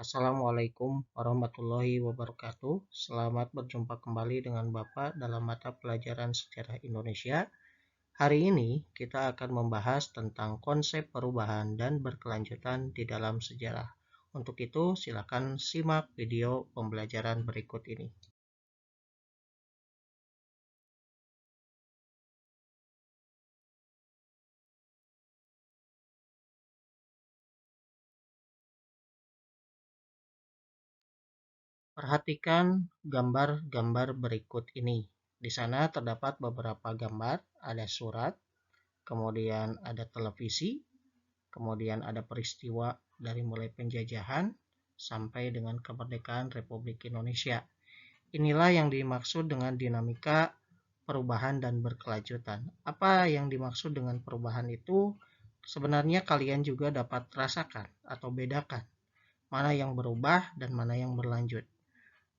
Assalamualaikum warahmatullahi wabarakatuh. Selamat berjumpa kembali dengan Bapak dalam mata pelajaran Sejarah Indonesia. Hari ini kita akan membahas tentang konsep perubahan dan berkelanjutan di dalam sejarah. Untuk itu, silakan simak video pembelajaran berikut ini. Perhatikan gambar-gambar berikut ini. Di sana terdapat beberapa gambar, ada surat, kemudian ada televisi, kemudian ada peristiwa dari mulai penjajahan sampai dengan kemerdekaan Republik Indonesia. Inilah yang dimaksud dengan dinamika perubahan dan berkelanjutan. Apa yang dimaksud dengan perubahan itu? Sebenarnya kalian juga dapat rasakan atau bedakan mana yang berubah dan mana yang berlanjut.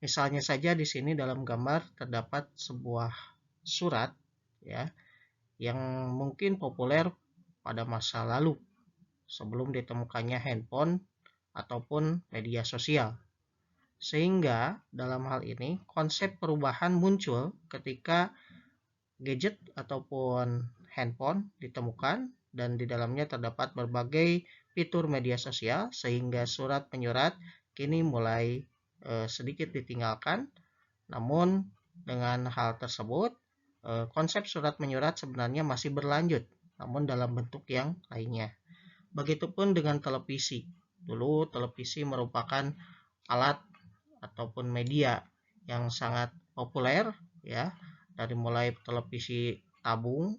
Misalnya saja di sini dalam gambar terdapat sebuah surat ya yang mungkin populer pada masa lalu sebelum ditemukannya handphone ataupun media sosial. Sehingga dalam hal ini konsep perubahan muncul ketika gadget ataupun handphone ditemukan dan di dalamnya terdapat berbagai fitur media sosial sehingga surat menyurat kini mulai sedikit ditinggalkan. Namun dengan hal tersebut konsep surat menyurat sebenarnya masih berlanjut namun dalam bentuk yang lainnya. Begitupun dengan televisi. Dulu televisi merupakan alat ataupun media yang sangat populer ya, dari mulai televisi tabung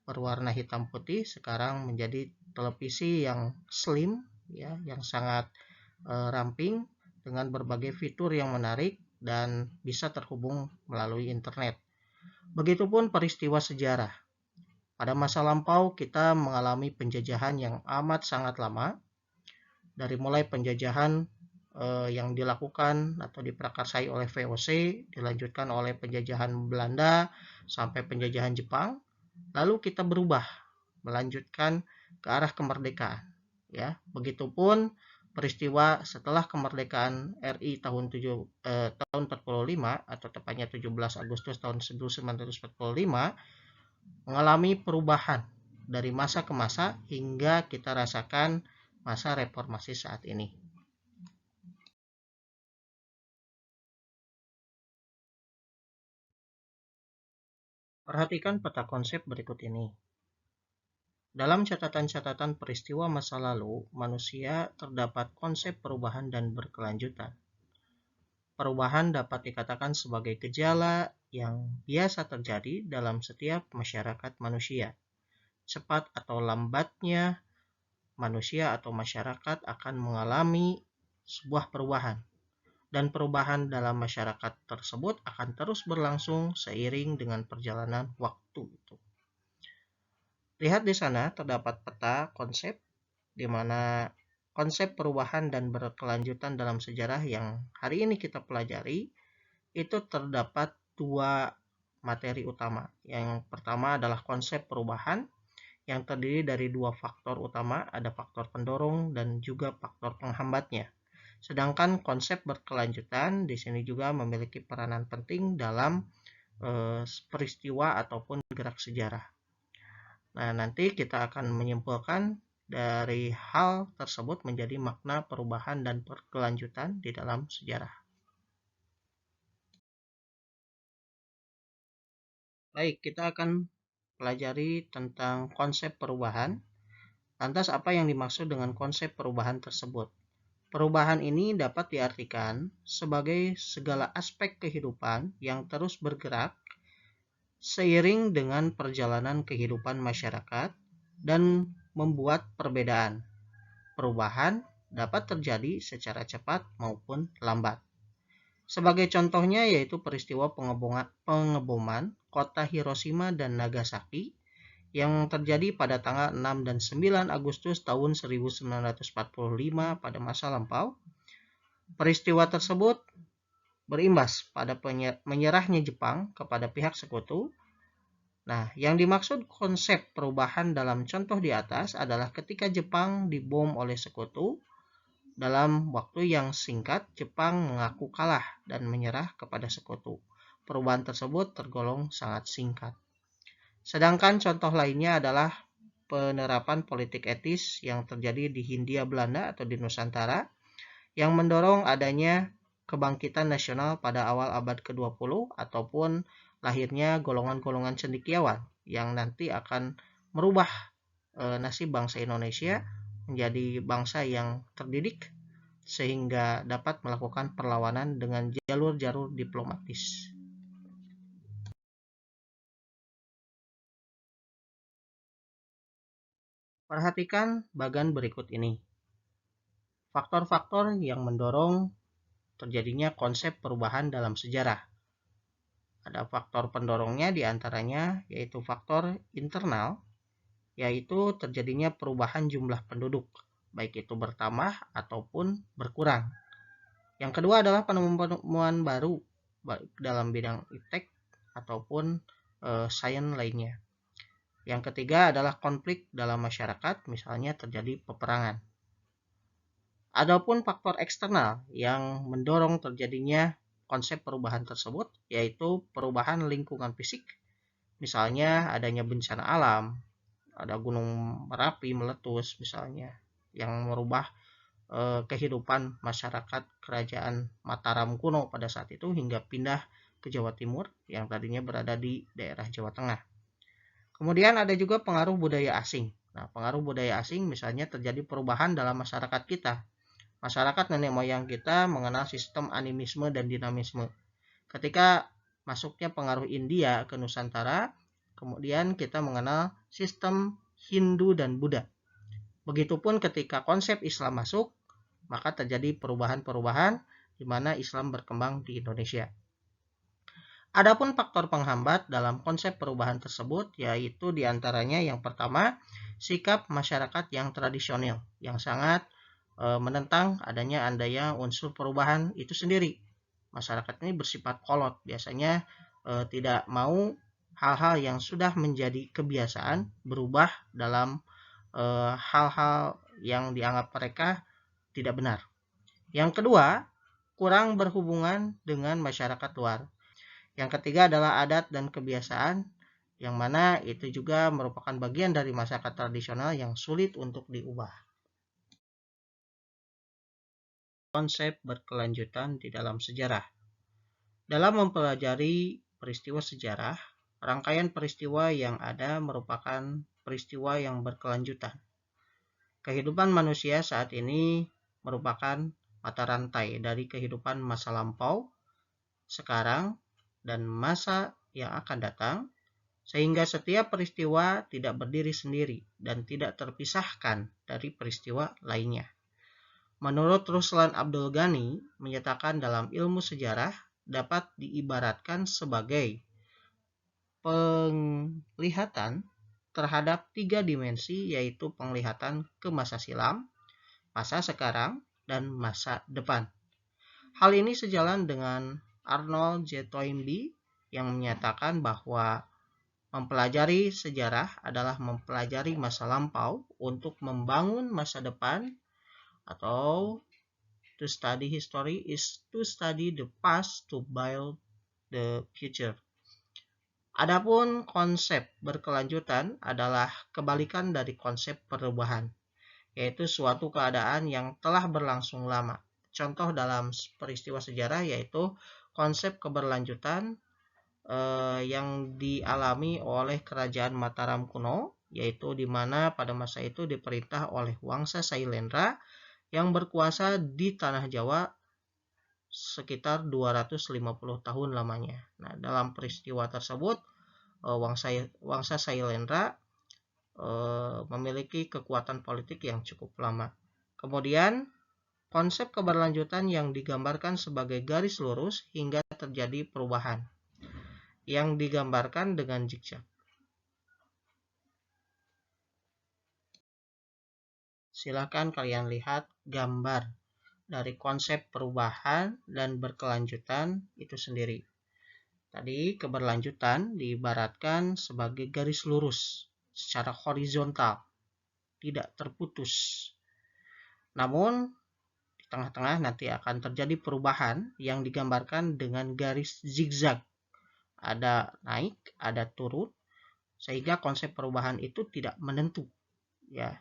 berwarna hitam putih sekarang menjadi televisi yang slim ya, yang sangat ramping dengan berbagai fitur yang menarik dan bisa terhubung melalui internet. Begitupun peristiwa sejarah. Pada masa lampau kita mengalami penjajahan yang amat sangat lama, dari mulai penjajahan yang dilakukan atau diprakarsai oleh VOC, dilanjutkan oleh penjajahan Belanda sampai penjajahan Jepang, lalu kita berubah melanjutkan ke arah kemerdekaan. Ya, begitupun peristiwa setelah kemerdekaan RI tahun 45 atau tepatnya 17 Agustus tahun 1945 mengalami perubahan dari masa ke masa hingga kita rasakan masa reformasi saat ini. Perhatikan peta konsep berikut ini. Dalam catatan-catatan peristiwa masa lalu, manusia terdapat konsep perubahan dan berkelanjutan. Perubahan dapat dikatakan sebagai gejala yang biasa terjadi dalam setiap masyarakat manusia. Cepat atau lambatnya manusia atau masyarakat akan mengalami sebuah perubahan. Dan perubahan dalam masyarakat tersebut akan terus berlangsung seiring dengan perjalanan waktu. Lihat di sana terdapat peta konsep di mana konsep perubahan dan berkelanjutan dalam sejarah yang hari ini kita pelajari itu terdapat dua materi utama. Yang pertama adalah konsep perubahan yang terdiri dari dua faktor utama, ada faktor pendorong dan juga faktor penghambatnya. Sedangkan konsep berkelanjutan di sini juga memiliki peranan penting dalam peristiwa ataupun gerak sejarah. Nah, nanti kita akan menyimpulkan dari hal tersebut menjadi makna perubahan dan berkelanjutan di dalam sejarah. Baik, kita akan pelajari tentang konsep perubahan. Lantas apa yang dimaksud dengan konsep perubahan tersebut? Perubahan ini dapat diartikan sebagai segala aspek kehidupan yang terus bergerak seiring dengan perjalanan kehidupan masyarakat dan membuat perbedaan. Perubahan dapat terjadi secara cepat maupun lambat. Sebagai contohnya yaitu peristiwa pengeboman kota Hiroshima dan Nagasaki yang terjadi pada tanggal 6 dan 9 Agustus tahun 1945 pada masa lampau. Peristiwa tersebut berimbas pada menyerahnya Jepang kepada pihak sekutu. Nah, yang dimaksud konsep perubahan dalam contoh di atas adalah ketika Jepang dibom oleh sekutu, Dalam waktu yang singkat, Jepang mengaku kalah dan menyerah kepada sekutu. Perubahan tersebut tergolong sangat singkat. Sedangkan contoh lainnya adalah penerapan politik etis yang terjadi di Hindia Belanda atau di Nusantara yang mendorong adanya kebangkitan nasional pada awal abad ke-20 ataupun lahirnya golongan-golongan cendekiawan yang nanti akan merubah nasib bangsa Indonesia menjadi bangsa yang terdidik sehingga dapat melakukan perlawanan dengan jalur-jalur diplomatis. Perhatikan bagan berikut ini. Faktor-faktor yang mendorong terjadinya konsep perubahan dalam sejarah. Ada faktor pendorongnya diantaranya yaitu faktor internal, yaitu terjadinya perubahan jumlah penduduk, baik itu bertambah ataupun berkurang. Yang kedua adalah penemuan baru dalam bidang iptek ataupun sains lainnya. Yang ketiga adalah konflik dalam masyarakat, misalnya terjadi peperangan. Adapun faktor eksternal yang mendorong terjadinya konsep perubahan tersebut, yaitu perubahan lingkungan fisik, misalnya adanya bencana alam, ada gunung Merapi meletus misalnya, yang merubah kehidupan masyarakat kerajaan Mataram kuno pada saat itu hingga pindah ke Jawa Timur yang tadinya berada di daerah Jawa Tengah. Kemudian ada juga pengaruh budaya asing. Nah, pengaruh budaya asing misalnya terjadi perubahan dalam masyarakat kita. Masyarakat nenek moyang kita mengenal sistem animisme dan dinamisme. Ketika masuknya pengaruh India ke Nusantara, kemudian kita mengenal sistem Hindu dan Buddha. Begitupun ketika konsep Islam masuk, maka terjadi perubahan-perubahan di mana Islam berkembang di Indonesia. Adapun faktor penghambat dalam konsep perubahan tersebut yaitu diantaranya yang pertama, sikap masyarakat yang tradisional yang sangat menentang adanya unsur perubahan itu sendiri. Masyarakat ini bersifat kolot, biasanya tidak mau hal-hal yang sudah menjadi kebiasaan berubah dalam hal-hal yang dianggap mereka tidak benar. Yang kedua, kurang berhubungan dengan masyarakat luar. Yang ketiga adalah adat dan kebiasaan, yang mana itu juga merupakan bagian dari masyarakat tradisional yang sulit untuk diubah. Konsep berkelanjutan di dalam sejarah. Dalam mempelajari peristiwa sejarah, rangkaian peristiwa yang ada merupakan peristiwa yang berkelanjutan. Kehidupan manusia saat ini merupakan mata rantai dari kehidupan masa lampau, sekarang, dan masa yang akan datang, sehingga setiap peristiwa tidak berdiri sendiri dan tidak terpisahkan dari peristiwa lainnya. Menurut Ruslan Abdul Ghani, menyatakan dalam ilmu sejarah dapat diibaratkan sebagai penglihatan terhadap 3 dimensi, yaitu penglihatan ke masa silam, masa sekarang, dan masa depan. Hal ini sejalan dengan Arnold J. Toynbee yang menyatakan bahwa mempelajari sejarah adalah mempelajari masa lampau untuk membangun masa depan, atau to study history is to study the past to build the future. Adapun konsep berkelanjutan adalah kebalikan dari konsep perubahan, yaitu suatu keadaan yang telah berlangsung lama. Contoh dalam peristiwa sejarah yaitu konsep keberlanjutan yang dialami oleh kerajaan Mataram kuno, yaitu di mana pada masa itu diperintah oleh Wangsa Sailendra yang berkuasa di tanah Jawa sekitar 250 tahun lamanya. Nah, dalam peristiwa tersebut Wangsa Sailendra memiliki kekuatan politik yang cukup lama. Kemudian konsep keberlanjutan yang digambarkan sebagai garis lurus hingga terjadi perubahan yang digambarkan dengan zigzag. Silakan kalian lihat gambar dari konsep perubahan dan berkelanjutan itu sendiri. Tadi keberlanjutan diibaratkan sebagai garis lurus secara horizontal, tidak terputus. Namun tengah-tengah nanti akan terjadi perubahan yang digambarkan dengan garis zigzag. Ada naik, ada turun, sehingga konsep perubahan itu tidak menentu. Ya.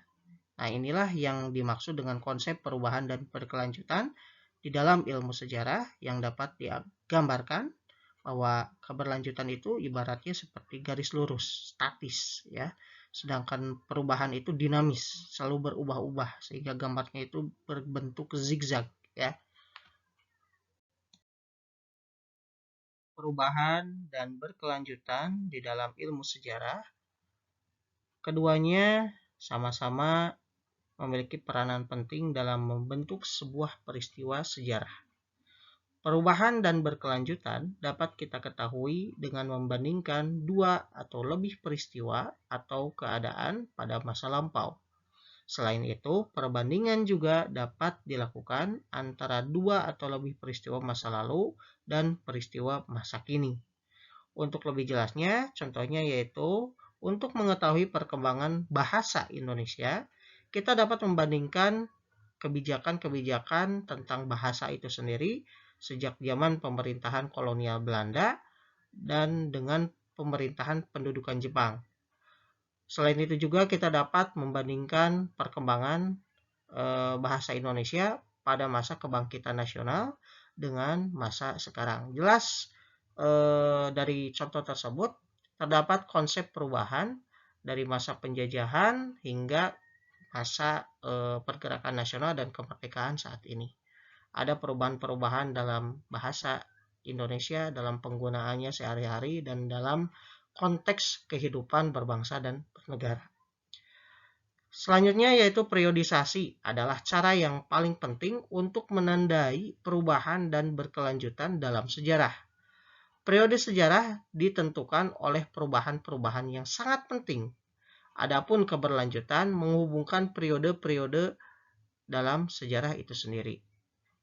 Nah, inilah yang dimaksud dengan konsep perubahan dan berkelanjutan di dalam ilmu sejarah yang dapat digambarkan bahwa keberlanjutan itu ibaratnya seperti garis lurus, statis, ya. Sedangkan perubahan itu dinamis, selalu berubah-ubah, sehingga gambarnya itu berbentuk zigzag, ya. Perubahan dan berkelanjutan di dalam ilmu sejarah, keduanya sama-sama memiliki peranan penting dalam membentuk sebuah peristiwa sejarah. Perubahan dan berkelanjutan dapat kita ketahui dengan membandingkan dua atau lebih peristiwa atau keadaan pada masa lampau. Selain itu, perbandingan juga dapat dilakukan antara dua atau lebih peristiwa masa lalu dan peristiwa masa kini. Untuk lebih jelasnya, contohnya yaitu untuk mengetahui perkembangan bahasa Indonesia, kita dapat membandingkan kebijakan-kebijakan tentang bahasa itu sendiri sejak zaman pemerintahan kolonial Belanda dan dengan pemerintahan pendudukan Jepang. Selain itu juga kita dapat membandingkan perkembangan bahasa Indonesia pada masa kebangkitan nasional dengan masa sekarang. Jelas dari contoh tersebut terdapat konsep perubahan dari masa penjajahan hingga masa pergerakan nasional dan kemerdekaan saat ini. Ada perubahan-perubahan dalam bahasa Indonesia, dalam penggunaannya sehari-hari, dan dalam konteks kehidupan berbangsa dan bernegara. Selanjutnya yaitu periodisasi adalah cara yang paling penting untuk menandai perubahan dan berkelanjutan dalam sejarah. Periode sejarah ditentukan oleh perubahan-perubahan yang sangat penting. Adapun keberlanjutan menghubungkan periode-periode dalam sejarah itu sendiri.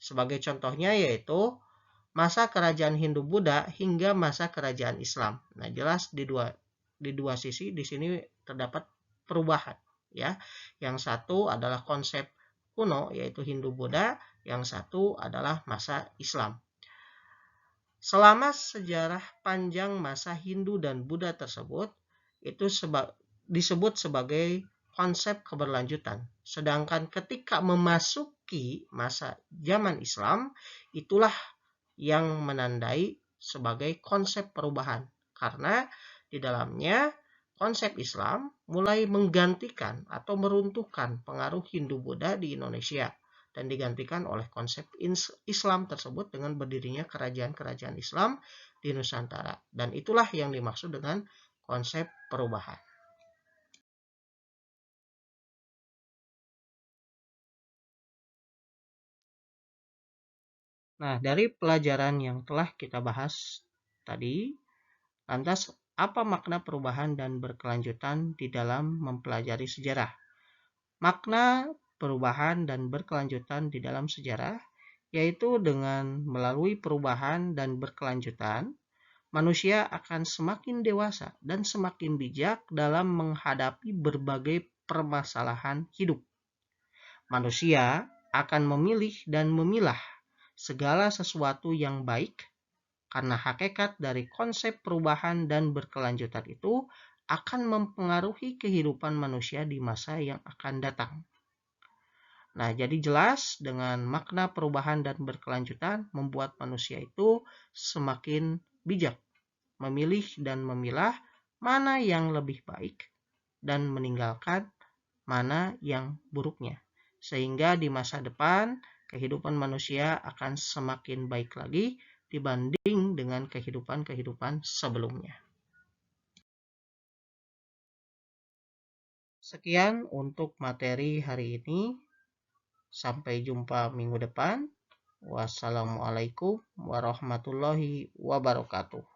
Sebagai contohnya yaitu masa kerajaan Hindu-Buddha hingga masa kerajaan Islam. Nah, jelas di dua sisi di sini terdapat perubahan, ya. Yang satu adalah konsep kuno yaitu Hindu-Buddha, yang satu adalah masa Islam. Selama sejarah panjang masa Hindu dan Buddha tersebut itu disebut sebagai konsep keberlanjutan. Sedangkan ketika memasuki masa zaman Islam, itulah yang menandai sebagai konsep perubahan. Karena di dalamnya konsep Islam mulai menggantikan atau meruntuhkan pengaruh Hindu-Buddha di Indonesia dan digantikan oleh konsep Islam tersebut dengan berdirinya kerajaan-kerajaan Islam di Nusantara. Dan itulah yang dimaksud dengan konsep perubahan. Nah, dari pelajaran yang telah kita bahas tadi, lantas apa makna perubahan dan berkelanjutan di dalam mempelajari sejarah? Makna perubahan dan berkelanjutan di dalam sejarah yaitu dengan melalui perubahan dan berkelanjutan, manusia akan semakin dewasa dan semakin bijak dalam menghadapi berbagai permasalahan hidup. Manusia akan memilih dan memilah segala sesuatu yang baik, karena hakikat dari konsep perubahan dan berkelanjutan itu akan mempengaruhi kehidupan manusia di masa yang akan datang. Nah, jadi jelas dengan makna perubahan dan berkelanjutan membuat manusia itu semakin bijak, memilih dan memilah mana yang lebih baik dan meninggalkan mana yang buruknya. Sehingga di masa depan kehidupan manusia akan semakin baik lagi dibanding dengan kehidupan-kehidupan sebelumnya. Sekian untuk materi hari ini. Sampai jumpa minggu depan. Wassalamualaikum warahmatullahi wabarakatuh.